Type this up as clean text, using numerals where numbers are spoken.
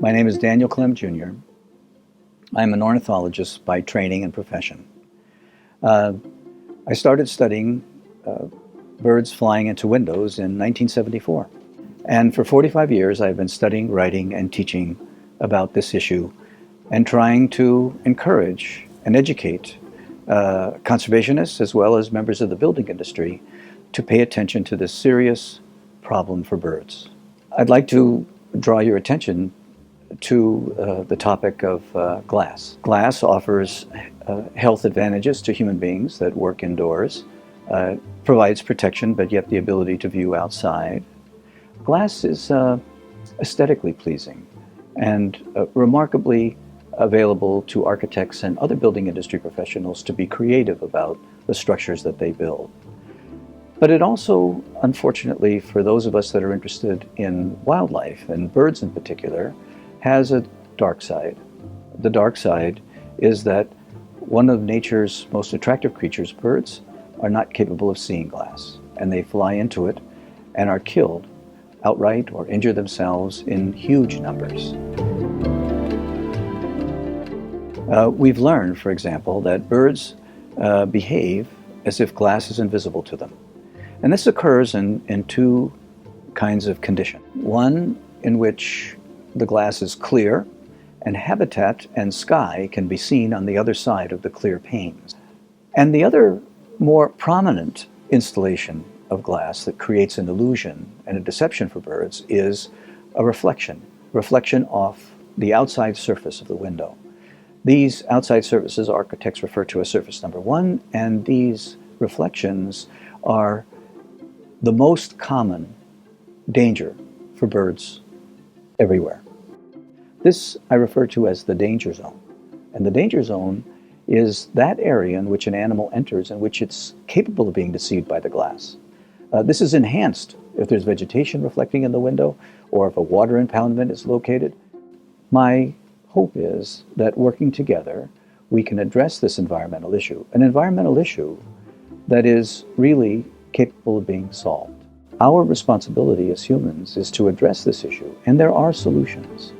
My name is Daniel Klem, Jr. I'm an ornithologist by training and profession. I started studying birds flying into windows in 1974. And for 45 years, I've been studying, writing, and teaching about this issue and trying to encourage and educate conservationists as well as members of the building industry to pay attention to this serious problem for birds. I'd like to draw your attention to the topic of glass. Glass offers health advantages to human beings that work indoors, provides protection but yet the ability to view outside. Glass is aesthetically pleasing and remarkably available to architects and other building industry professionals to be creative about the structures that they build. But it also, unfortunately, for those of us that are interested in wildlife, and birds in particular, has a dark side. The dark side is that one of nature's most attractive creatures, birds, are not capable of seeing glass, and they fly into it and are killed outright or injure themselves in huge numbers. We've learned, for example, that birds behave as if glass is invisible to them. And this occurs in two kinds of conditions. One in which the glass is clear and habitat and sky can be seen on the other side of the clear panes. And the other more prominent installation of glass that creates an illusion and a deception for birds is a reflection off the outside surface of the window. These outside surfaces architects refer to as surface number one, and these reflections are the most common danger for birds everywhere. This I refer to as the danger zone. And the danger zone is that area in which an animal enters in which it's capable of being deceived by the glass. This is enhanced if there's vegetation reflecting in the window or if a water impoundment is located. My hope is that working together, we can address this environmental issue, an environmental issue that is really capable of being solved. Our responsibility as humans is to address this issue, and there are solutions.